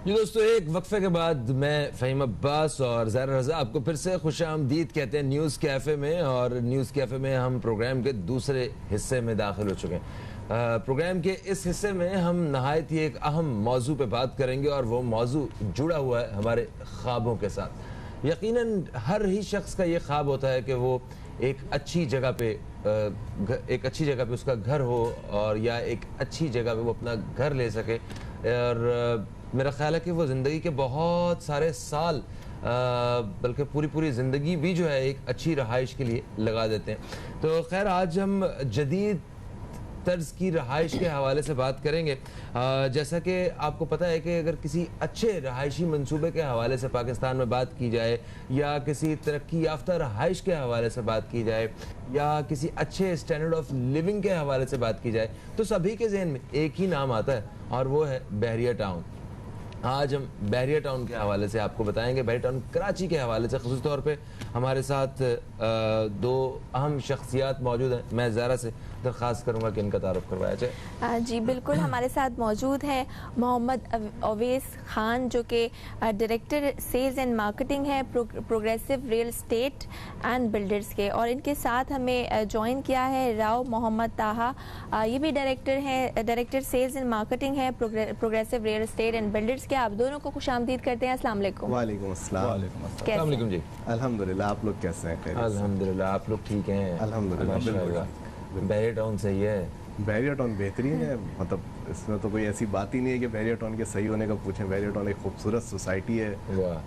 जी दोस्तों, एक वक्फे के बाद मैं फ़हीम अब्बास और ज़ाहिर रज़ा आपको फिर से खुशामदीद कहते हैं न्यूज़ कैफ़े में। और न्यूज़ कैफ़े में हम प्रोग्राम के दूसरे हिस्से में दाखिल हो चुके हैं। प्रोग्राम के इस हिस्से में हम नहायत ही एक अहम मौजू पे बात करेंगे और वो मौजू जुड़ा हुआ है हमारे ख्वाबों के साथ। यकीनन हर ही शख्स का ये ख्वाब होता है कि वो एक अच्छी जगह पे उसका घर हो और या एक अच्छी जगह पे वो अपना घर ले सके। और मेरा ख्याल है कि वो ज़िंदगी के बहुत सारे साल बल्कि पूरी ज़िंदगी भी जो है एक अच्छी रहाइश के लिए लगा देते हैं। तो खैर आज हम जदीद तर्ज की रहाइश के हवाले से बात करेंगे। जैसा कि आपको पता है कि अगर किसी अच्छे रहायशी मंसूबे के हवाले से पाकिस्तान में बात की जाए या किसी तरक्की याफ्ता रहाइश के हवाले से बात की जाए या किसी अच्छे स्टैंडर्ड ऑफ लिविंग के हवाले से बात की जाए तो सभी के जहन में एक ही नाम आता है और वो है बहरिया टाउन। आज हम बहरिया टाउन के हवाले से आपको बताएंगे। बहरिया टाउन कराची के हवाले से ख़ुसूस तौर पे हमारे साथ दो अहम शख्सियात मौजूद हैं। मैं ज़ारा से दरख्वास्त करूँगा कि इनका तारुफ करवाया जाए। जी बिल्कुल, हमारे साथ मौजूद है मोहम्मद अवैस खान जो कि डायरेक्टर सेल्स एंड मार्केटिंग है progressive real estate and builders के, और इनके साथ हमें ज्वाइन किया है राव मोहम्मद ताहा, ये भी डायरेक्टर सेल्स एंड मार्केटिंग है progressive real estate and builders. आप दोनों को खुशामदीद करते हैं। अस्सलाम वालेकुम। वालेकुम अस्सलाम। अस्सलाम वालेकुम जी। अल्हम्दुलिल्लाह, आप लोग कैसे हैं? अल्हम्दुलिल्लाह, आप लोग ठीक हैं? अल्हम्दुलिल्लाह। बहरिया टाउन सही है? बहरिया टाउन बेहतरीन है, मतलब इसमें तो कोई ऐसी बात ही नहीं है कि बहरिया टाउन के सही होने का पूछें। बहरिया टाउन एक खूबसूरत सोसाइटी है,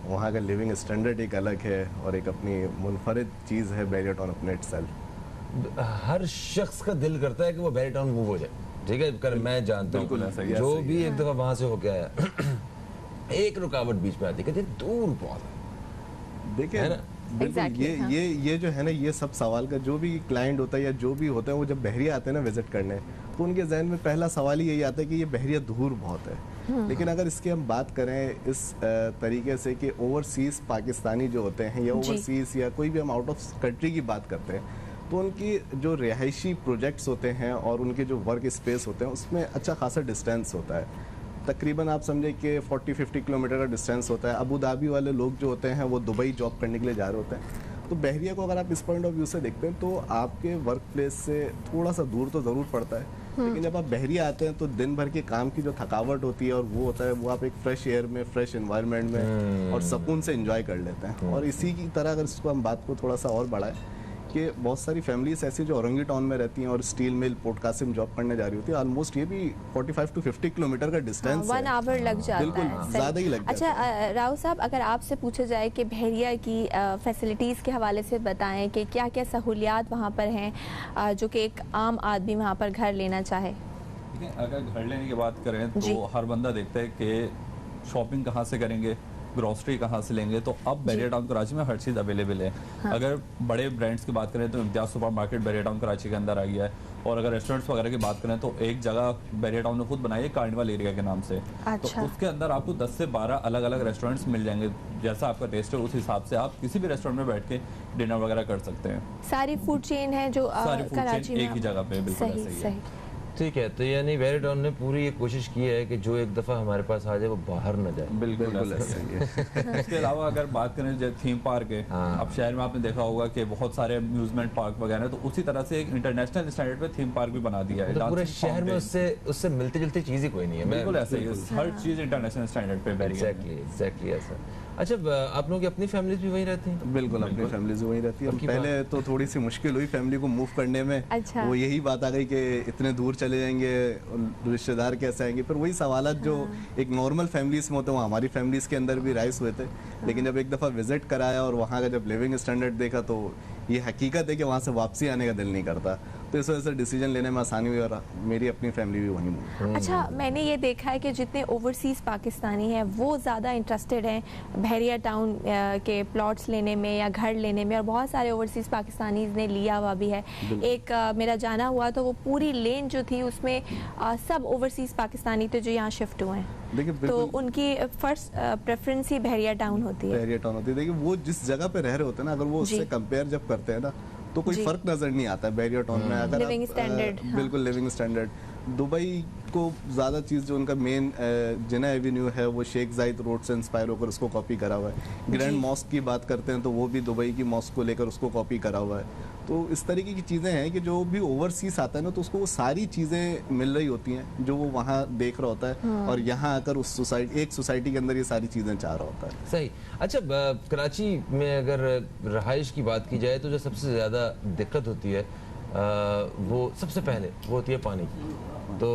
वहाँ का लिविंग स्टैंडर्ड एक अलग है और एक अपनी मुनफरिद चीज़ है बहरिया टाउन अपने इटसेल्फ। हर शख्स का दिल करता है कि वो बहरिया टाउन मूव हो जाए, ठीक है? कर मैं जानता हूँ जो भी एक दफ़ा वहाँ से होके आया एक रुकावट बीच में आती है, कहते दूर बहुत है। देखिए है ना, बिल्कुल ये जो है ना, ये सब सवाल का जो भी क्लाइंट होता है या जो भी होता है वो जब बहरिया आते हैं ना विजिट करने, तो उनके जहन में पहला सवाल ही यही आता है कि ये बहरिया दूर बहुत है। लेकिन अगर इसकी हम बात करें इस तरीके से कि ओवरसीज़ पाकिस्तानी जो होते हैं या ओवरसीज़ या कोई भी हम आउट ऑफ कंट्री की बात करते हैं, तो उनकी जो रिहायशी प्रोजेक्ट्स होते हैं और उनके जो वर्क स्पेस होते हैं उसमें अच्छा खासा डिस्टेंस होता है। तकरीबन आप समझे कि 40-50 किलोमीटर का डिस्टेंस होता है। अबू धाबी वाले लोग जो होते हैं वो दुबई जॉब करने के लिए जा रहे होते हैं, तो बहरिया को अगर आप इस पॉइंट ऑफ व्यू से देखते हैं तो आपके वर्क प्लेस से थोड़ा सा दूर तो ज़रूर पड़ता है। लेकिन जब आप बहरिया आते हैं तो दिन भर के काम की जो थकावट होती है और वो होता है, वो आप एक फ्रेश एयर में, फ्रेश एनवायरनमेंट में और सुकून से एंजॉय कर लेते हैं। और इसी की तरह अगर इसको हम बात को थोड़ा सा और बढ़ाएं कि बहुत सारी फैमिलीज ऐसी जो औरंगी टाउन में रहती हैं और steel mill port Qasim job करने जा रही होती है, ऑलमोस्ट ये भी 45 to 50 किलोमीटर का डिस्टेंस है। 1 आवर लग जाता है, बिल्कुल ज़्यादा ही लग जाता है। अच्छा राव साहब, अगर आपसे पूछा जाए कि बहरिया की फैसिलिटीज़ के हवाले से बताएं कि क्या क्या सहूलियात वहाँ पर हैं जो कि एक आम आदमी वहाँ पर घर लेना चाहे। अगर घर लेने की बात करें तो हर बंदा देखता है कि शॉपिंग कहाँ से करेंगे, ग्रोसरी कहाँ से लेंगे, तो अब बहरिया टाउन कराची में हर चीज़ अवेलेबल है। हाँ। अगर बड़े ब्रांड्स की बात करें तो इम्तियाज़ सुपर मार्केट बहरिया टाउन कराची के अंदर आ गया है, और अगर रेस्टोरेंट्स वगैरह की बात करें तो एक जगह बहरिया टाउन ने खुद बनाई है कार्निवल एरिया के नाम से। अच्छा। तो उसके अंदर आपको 10 से 12 अलग अलग रेस्टोरेंट्स मिल जाएंगे, जैसा आपका टेस्ट है उस हिसाब से आप किसी भी रेस्टोरेंट में बैठ के डिनर वगैरह कर सकते हैं। सारी फूड चेन है जो सारी फूड चेन एक ही जगह पे बिल्कुल ऐसे ही है। ठीक है, तो यानी बहरिया टाउन ने पूरी ये कोशिश की है कि जो एक दफ़ा हमारे पास आ जाए वो बाहर न जाए। बिल्कुल ऐसा ही है। इसके अलावा अगर बात करें जो थीम पार्क है, अब शहर में आपने देखा होगा कि बहुत सारे अम्यूजमेंट पार्क वगैरह, तो उसी तरह से एक इंटरनेशनल स्टैंडर्ड पे थीम पार्क भी बना दिया है। पूरे शहर में उससे मिलती जुलती चीज़ ही कोई नहीं है। बिल्कुल ऐसे ही है, हर चीज़ इंटरनेशनल स्टैंडर्ड पे। एग्जैक्टली ऐसा। अच्छा, आप लोगों की अपनी फैमिलीज भी वहीं रहती हैं? बिल्कुल, अपनी फैमिलीज वहीं रहती है। पहले तो थोड़ी सी मुश्किल हुई फैमिली को मूव करने में। अच्छा। वो यही बात आ गई कि इतने दूर चले जाएंगे, रिश्तेदार कैसे आएंगे, पर वही सवालात जो एक नॉर्मल फैमिलीज में होते हैं वो हमारी फैमिलीज के अंदर भी राइज हुए थे। लेकिन जब एक दफ़ा विजिट कराया और वहाँ का जब लिविंग स्टैंडर्ड देखा तो ये हकीकत है कि वहाँ से वापसी आने का दिल नहीं करता। तो इस वजह से डिसीजन लेने में आसानी हुई और मेरी अपनी फैमिली भी वहीं। अच्छा, मैंने ये देखा है कि जितने ओवरसीज़ पाकिस्तानी हैं वो ज़्यादा इंटरेस्टेड हैं बहरिया टाउन के प्लॉट्स लेने में या घर लेने में, और बहुत सारे ओवरसीज़ पाकिस्तानीज़ ने लिया हुआ भी है। एक मेरा जाना हुआ तो वो पूरी लेन जो थी उसमें सब ओवरसीज़ पाकिस्तानी थे जो यहाँ शिफ्ट हुए हैं, तो उनकी फर्स्ट प्रेफरेंस ही बहरिया टाउन होती है। बहरिया टाउन होती है। देखिए, वो जिस जगह पे रह रहे होते हैं ना, अगर वो उससे कंपेयर जब करते हैं ना तो कोई फर्क नजर नहीं आता है बहरिया टाउन में। अगर लिविंग स्टैंडर्ड, बिल्कुल लिविंग स्टैंडर्ड, दुबई को ज़्यादा चीज़ जो उनका मेन जिना एवेन्यू है वो शेख जायद रोड से इंस्पायर होकर उसको कॉपी करा हुआ है। ग्रैंड मॉस्क की बात करते हैं तो वो भी दुबई की मॉस्क को लेकर उसको कॉपी करा हुआ है। तो इस तरीके की चीज़ें हैं कि जो भी ओवरसीज आता है ना तो उसको वो सारी चीज़ें मिल रही होती हैं जो वो वहाँ देख रहा होता है और यहाँ आकर उस सोसाइटी के अंदर ये सारी चीज़ें चाह रहा होता है। सही। अच्छा, कराची में अगर रहाइश की बात की जाए तो जो सबसे ज़्यादा दिक्कत होती है वो सबसे पहले वो होती है पानी की। तो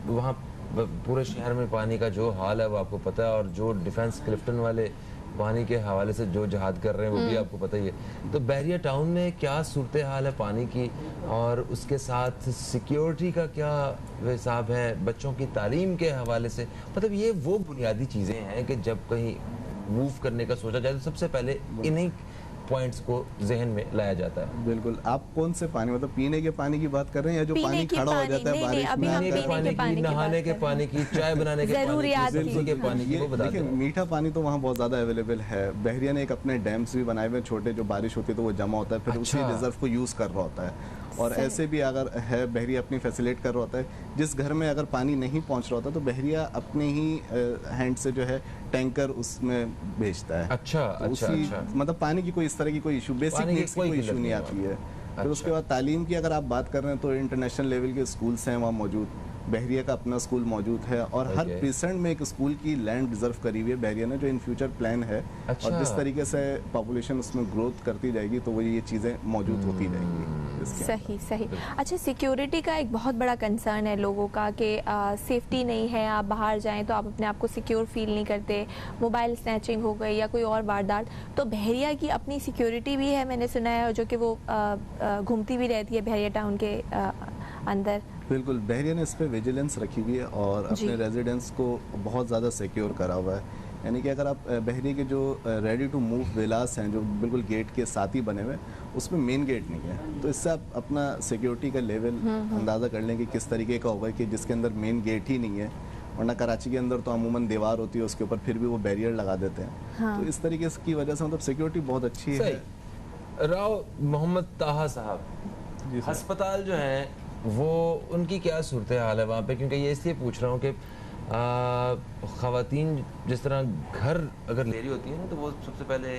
वहाँ पूरे शहर में पानी का जो हाल है वो आपको पता है, और जो डिफेंस क्लिफ्टन वाले पानी के हवाले से जो जहाद कर रहे हैं वो भी आपको पता ही है। तो बहरिया टाउन में क्या सूरत हाल है पानी की, और उसके साथ सिक्योरिटी का क्या हिसाब है, बच्चों की तालीम के हवाले से? मतलब ये वो बुनियादी चीज़ें हैं कि जब कहीं मूव करने का सोचा जाए तो सबसे पहले इन्हीं पॉइंट्स को जहन में लाया जाता है। बिल्कुल। आप कौन से पानी, मतलब पीने के पानी की बात कर रहे हैं या जो पानी खड़ा हो जाता है बारिश में? पीने के पानी की, नहाने के पानी की, चाय बनाने के पानी की, वो बता देखिए मीठा पानी तो वहाँ बहुत ज़्यादा अवेलेबल है। बहरिया ने एक अपने डैम्स भी बनाए हुए छोटे, जो बारिश होती है तो वो जमा होता है, फिर उसी रिजर्व को यूज़ कर रहा होता है। और ऐसे भी अगर है बहरिया अपनी फैसिलिटेट कर रहा होता है, जिस घर में अगर पानी नहीं पहुंच रहा होता तो बहरिया अपने ही हैंड से जो है टैंकर उसमें भेजता है। अच्छा, तो अच्छा। मतलब पानी की कोई इस तरह की कोई इशू, बेसिक नीड्स की कोई इशू नहीं आती है। फिर उसके बाद तालीम की अगर आप बात कर रहे हैं तो इंटरनेशनल लेवल के स्कूल्स हैं वहाँ मौजूद। बहरिया का अपना स्कूल मौजूद है और हर प्रीसेंट में एक स्कूल की लैंड रिजर्व करी हुई है बहरिया ने, जो इन फ्यूचर प्लान है। अच्छा। और जिस तरीके से पॉपुलेशन उसमें ग्रोथ करती जाएगी तो वो ये चीज़ें मौजूद होती जाएंगी। सही सही। अच्छा, सिक्योरिटी का एक बहुत बड़ा कंसर्न है लोगों का कि सेफ्टी नहीं है, आप बाहर जाएं तो आप अपने आप को सिक्योर फील नहीं करते, मोबाइल स्नैचिंग हो गई या कोई और वारदात। तो बहरिया की अपनी सिक्योरिटी भी है, मैंने सुना है, जो कि वो घूमती भी रहती है बहरिया टाउन के अंदर। बिल्कुल, बहरिया ने इस पर विजिलेंस रखी हुई है और अपने रेजिडेंट्स को बहुत ज़्यादा सिक्योर करा हुआ है। यानी कि अगर आप बहरिया के जो रेडी टू मूव विलास हैं जो बिल्कुल गेट के साथ ही बने हुए, उसमें मेन गेट नहीं है, तो इससे आप अपना सिक्योरिटी का लेवल अंदाज़ा कर लें कि किस तरीके का होगा कि जिसके अंदर मेन गेट ही नहीं है। वरना कराची के अंदर तो अमूमन दीवार होती है, उसके ऊपर फिर भी वो बैरियर लगा देते हैं। हाँ। तो इस तरीके की वजह से मतलब सिक्योरिटी बहुत अच्छी है। राव मोहम्मद ताहा साहब, अस्पताल जो है वो उनकी क्या सूरत हाल है वहाँ पे? क्योंकि ये इसलिए पूछ रहा हूँ कि ख़वातीन जिस तरह घर अगर ले रही होती हैं तो वो सबसे पहले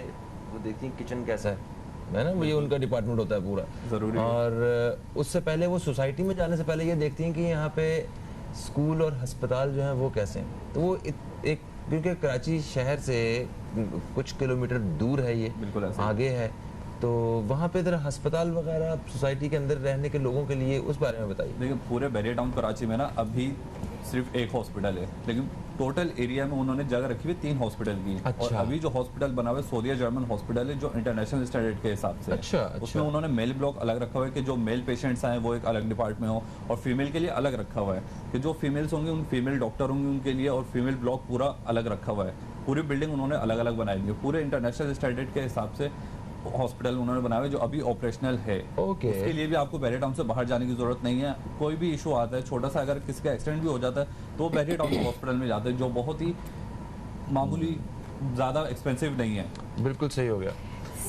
वो देखती हैं किचन कैसा है ना, वो ये उनका डिपार्टमेंट होता है पूरा ज़रूरी। और उससे पहले वो सोसाइटी में जाने से पहले ये देखती हैं कि यहाँ पे स्कूल और अस्पताल जो हैं वो कैसे हैं। तो वो एक क्योंकि कराची शहर से कुछ किलोमीटर दूर है, ये बिल्कुल आगे है, तो वहाँ पे इधर अस्पताल वगैरह सोसाइटी के अंदर रहने के लोगों के लिए उस बारे में बताइए। देखिए पूरे बहरिया टाउन कराची में ना अभी सिर्फ एक हॉस्पिटल है, लेकिन टोटल एरिया में उन्होंने जगह रखी हुई 3 हॉस्पिटल की। अच्छा। और अभी जो हॉस्पिटल बना हुआ है सोडिया जर्मन हॉस्पिटल है, जो इंटरनेशनल स्टैंडर्ड के हिसाब से। अच्छा। उसमें उन्होंने मेल ब्लॉक अलग रखा हुआ है कि जो मेल पेशेंट्स आए वो एक अलग डिपार्टमेंट में हो, और फीमेल के लिए अलग रखा हुआ है कि जो फीमेल्स होंगे उन फीमेल डॉक्टर होंगे उनके लिए, और फीमेल ब्लॉक पूरा अलग रखा हुआ है। पूरी बिल्डिंग उन्होंने अलग अलग बनाई हुई है, पूरे इंटरनेशनल स्टैंडर्ड के हिसाब से हॉस्पिटल उन्होंने बनाया है जो अभी ऑपरेशनल है। उसके लिए भी आपको बहरिया टाउन से बाहर जाने की जरूरत नहीं है। कोई भी इशू आता है छोटा सा, अगर किसी का एक्सीडेंट भी हो जाता है तो बहरिया टाउन हॉस्पिटल में जाते हैं, जो बहुत ही मामूली, ज़्यादा एक्सपेंसिव नहीं है। बिल्कुल सही हो गया।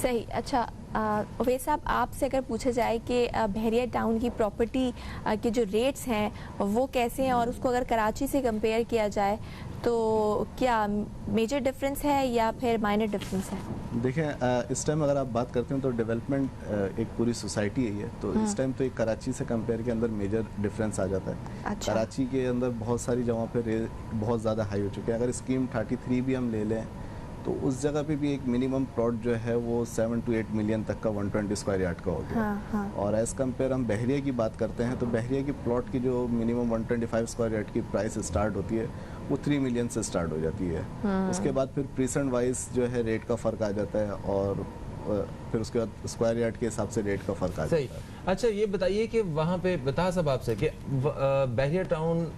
सही। अच्छा अवैस साहब, आपसे अगर पूछा जाए कि बहरिया टाउन की प्रॉपर्टी के जो रेट्स हैं वो कैसे हैं, और उसको अगर कराची से कंपेयर किया जाए तो क्या मेजर डिफरेंस है या फिर माइनर डिफरेंस है? देखें, इस टाइम अगर आप बात करते हैं तो डेवलपमेंट एक पूरी सोसाइटी है, तो इस टाइम तो एक कराची से कंपेयर के अंदर मेजर डिफरेंस आ जाता है। अच्छा। कराची के अंदर बहुत सारी जगहों पे रेट बहुत ज़्यादा हाई हो चुके हैं। अगर स्कीम 33 भी हम ले लें तो उस जगह पे भी एक मिनिमम प्लॉट जो है वो 7 to 8 मिलियन तक का 120 स्क्वायर यार्ड का हो गया। हाँ। और एज कंपेयर हम बहरिया की बात करते हैं तो बहरिया की प्लॉट की जो मिनिमम 125 स्क्वायर यार्ड की प्राइस स्टार्ट होती है वो 3 मिलियन से स्टार्ट हो जाती है। उसके बाद फिर प्रीसेंट वाइज जो है रेट का फ़र्क आ जाता है, और फिर उसके बाद स्क्वायर यार्ड के हिसाब से रेट का फ़र्क आ जाता है। अच्छा, ये बताइए कि वहाँ पे बता सब आपसे कि बहरिया टाउन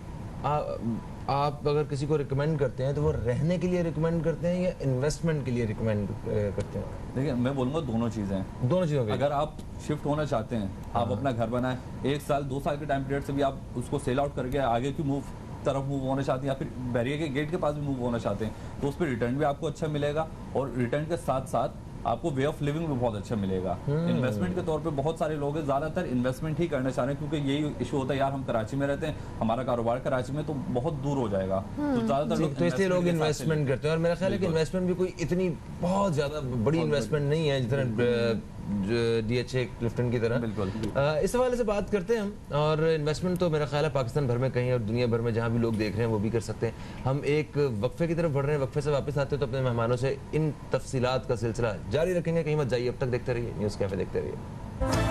आप अगर किसी को रिकमेंड करते हैं तो वो रहने के लिए रिकमेंड करते हैं या इन्वेस्टमेंट के लिए रिकमेंड करते हैं? देखिए मैं बोलूँगा दोनों चीज़ें। दोनों चीज़ों। अगर आप शिफ्ट होना चाहते हैं, आप अपना घर बनाएं, 1 साल 2 साल के टाइम पीरियड से भी आप उसको सेल आउट करके आगे की तरफ मूव होना चाहते हैं, या फिर बहरिया के गेट के पास भी मूव होना चाहते हैं, तो उस पर रिटर्न भी आपको अच्छा मिलेगा, और रिटर्न के साथ साथ आपको वे ऑफ लिविंग भी बहुत अच्छा मिलेगा। इन्वेस्टमेंट के तौर पे बहुत सारे लोग हैं ज्यादातर इन्वेस्टमेंट ही करना चाह रहे हैं, क्योंकि यही इशू होता है यार हम कराची में रहते हैं, हमारा कारोबार कराची में तो बहुत दूर हो जाएगा, तो ज्यादातर लोग तो इसलिए लोग इन्वेस्टमेंट करते हैं। और मेरा ख्याल है कि इन्वेस्टमेंट भी कोई इतनी बहुत ज्यादा बड़ी इन्वेस्टमेंट नहीं है जितना DHA क्लिफ्टन की तरह। बिल्कुल। इस हवाले से बात करते हैं हम, और इन्वेस्टमेंट तो मेरा ख्याल है पाकिस्तान भर में कहीं और दुनिया भर में जहाँ भी लोग देख रहे हैं वो भी कर सकते हैं। हम एक वक्फे की तरफ बढ़ रहे हैं, वक्फे से वापस आते हैं तो अपने मेहमानों से इन तफसीलात का सिलसिला जारी रखेंगे। कहीं मत जाइए, अब तक देखते रहिए न्यूज़ कैफे, देखते रहिए।